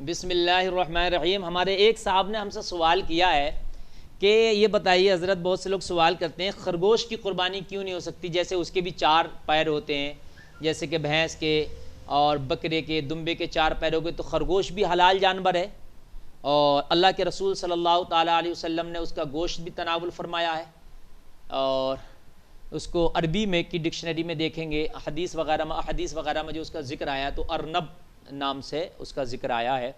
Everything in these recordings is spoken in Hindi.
बिस्मिल्लाहिर्रहमानिर्रहीम। हमारे एक साहब ने हमसे सवाल किया है कि ये बताइए हज़रत, बहुत से लोग सवाल करते हैं खरगोश की कुर्बानी क्यों नहीं हो सकती, जैसे उसके भी 4 पैर होते हैं, जैसे कि भैंस के और बकरे के, दुम्बे के 4 पैर हो गए, तो खरगोश भी हलाल जानवर है और अल्लाह के रसूल सल्लल्लाहु ताला अलैहि वसल्लम ने उसका गोश्त भी तनावुल फरमाया है। और उसको अरबी में की डिक्शनरी में देखेंगे, हदीस वगैरह में जो उसका ज़िक्र आया है तो अर्नब नाम से उसका ज़िक्र आया है,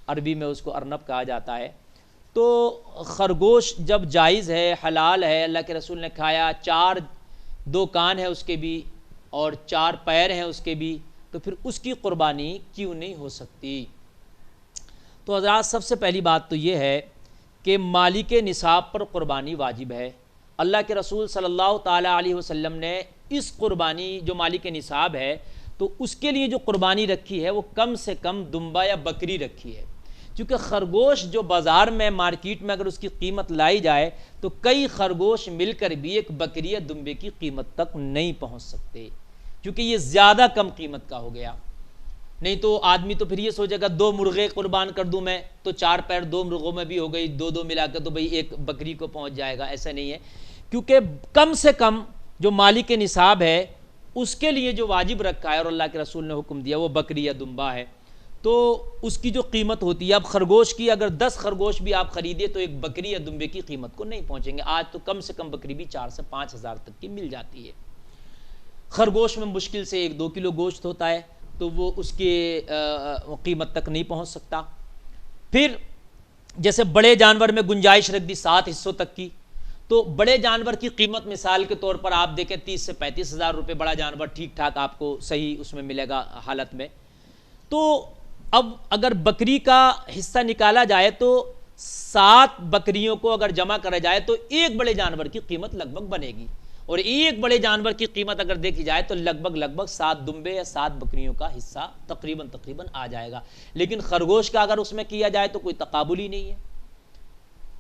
अरबी में उसको अर्नब कहा जाता है। तो खरगोश जब जायज़ है, हलाल है, अल्लाह के रसूल ने खाया, 2 कान है उसके भी और 4 पैर हैं उसके भी, तो फिर उसकी कुर्बानी क्यों नहीं हो सकती। तो हज़रात, सबसे पहली बात तो ये है कि मालिक निसाब पर कुर्बानी वाजिब है। अल्लाह के रसूल सल्लल्लाहु ताला अलैहि वसल्लम ने इस कुर्बानी जो मालिक निसाब है तो उसके लिए जो कुर्बानी रखी है वो कम से कम दुम्बा या बकरी रखी है, क्योंकि खरगोश जो बाज़ार में मार्केट में अगर उसकी कीमत लाई जाए तो कई खरगोश मिलकर भी एक बकरी या दुम्बे की कीमत तक नहीं पहुंच सकते, क्योंकि ये ज़्यादा कम कीमत का हो गया। नहीं तो आदमी तो फिर ये सोचेगा 2 मुर्गे कुर्बान कर दूं मैं, तो 4 पैर 2 मुर्गों में भी हो गई, 2 मिलाकर तो भाई एक बकरी को पहुंच जाएगा। ऐसा नहीं है, क्योंकि कम से कम जो मालिक के निसाब है उसके लिए जो वाजिब रखा है और अल्लाह के रसूल ने हुक्म दिया वो बकरी या दुम्बा है, तो उसकी जो कीमत होती है, अब खरगोश की अगर 10 खरगोश भी आप खरीदे तो एक बकरी या दुम्बे की कीमत को नहीं पहुंचेंगे। आज तो कम से कम बकरी भी 4 से 5 हज़ार तक की मिल जाती है। खरगोश में मुश्किल से 1-2 किलो गोश्त होता है, तो वो उसके कीमत तक नहीं पहुंच सकता। फिर जैसे बड़े जानवर में गुंजाइश रख दी 7 हिस्सों तक की, तो बड़े जानवर की कीमत मिसाल के तौर पर आप देखें 30 से 35 हज़ार रुपये, बड़ा जानवर ठीक ठाक आपको सही उसमें मिलेगा हालत में। तो अब अगर बकरी का हिस्सा निकाला जाए तो 7 बकरियों को अगर जमा करा जाए तो एक बड़े जानवर की कीमत लगभग बनेगी, और एक बड़े जानवर की कीमत अगर देखी जाए तो लगभग 7 दुम्बे या 7 बकरियों का हिस्सा तकरीबन आ जाएगा। लेकिन खरगोश का अगर उसमें किया जाए तो कोई तकाबुल ही नहीं है,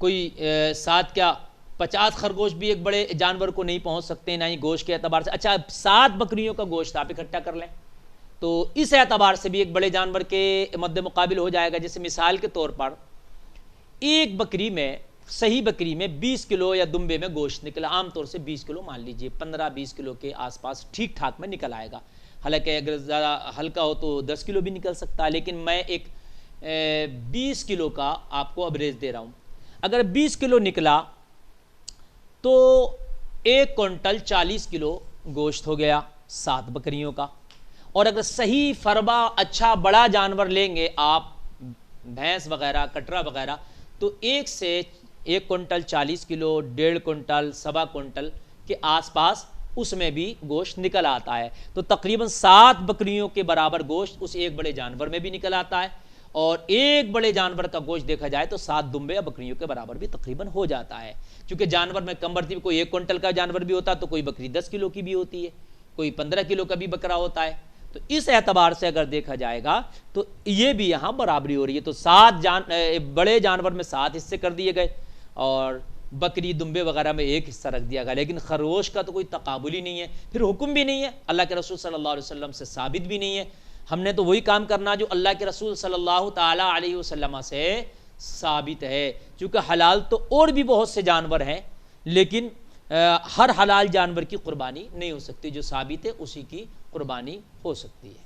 कोई 7 क्या 50 खरगोश भी एक बड़े जानवर को नहीं पहुंच सकते, ना ही गोश्त के एतबार से। अच्छा, 7 बकरियों का गोश्त आप इकट्ठा कर लें तो इस एतबार से भी एक बड़े जानवर के मद्दे मुकाबिल हो जाएगा। जैसे मिसाल के तौर पर एक बकरी में, सही बकरी में 20 किलो या दुम्बे में गोश्त निकला, आमतौर से 20 किलो मान लीजिए, 15-20 किलो के आसपास ठीक ठाक में निकल आएगा। हालांकि अगर ज़्यादा हल्का हो तो 10 किलो भी निकल सकता है, लेकिन मैं एक 20 किलो का आपको एवरेज दे रहा हूँ। अगर 20 किलो निकला तो 1 क्विंटल 40 किलो गोश्त हो गया 7 बकरियों का। और अगर सही फरबा अच्छा बड़ा जानवर लेंगे आप, भैंस वगैरह, कटरा वगैरह, तो 1 क्विंटल 40 किलो, 1.5 क्विंटल, 1.25 क्विंटल के आसपास उसमें भी गोश्त निकल आता है। तो तकरीबन 7 बकरियों के बराबर गोश्त उस एक बड़े जानवर में भी निकल आता है, और एक बड़े जानवर का गोश्त देखा जाए तो 7 दुम्बे या बकरियों के बराबर भी तकरीबन हो जाता है। क्योंकि जानवर में कम बढ़ती, कोई 1 क्विंटल का जानवर भी होता है तो कोई बकरी 10 किलो की भी होती है, कोई 15 किलो का भी बकरा होता है। तो इस एतबार से अगर देखा जाएगा तो ये भी यहाँ बराबरी हो रही है। तो 7 बड़े जानवर में 7 हिस्से कर दिए गए और बकरी दुम्बे वगैरह में 1 हिस्सा रख दिया गया, लेकिन खरगोश का तो कोई तकाबुल ही नहीं है, फिर हुक्म भी नहीं है, अल्लाह के रसूल सल्लल्लाहु अलैहि वसल्लम से साबित भी नहीं है। हमने तो वही काम करना जो अल्लाह के रसूल सल्लल्लाहु ताला अलैहि वसल्लम से साबित है। क्योंकि हलाल तो और भी बहुत से जानवर हैं, लेकिन हर हलाल जानवर की कुर्बानी नहीं हो सकती, जो साबित है उसी की कुर्बानी हो सकती है।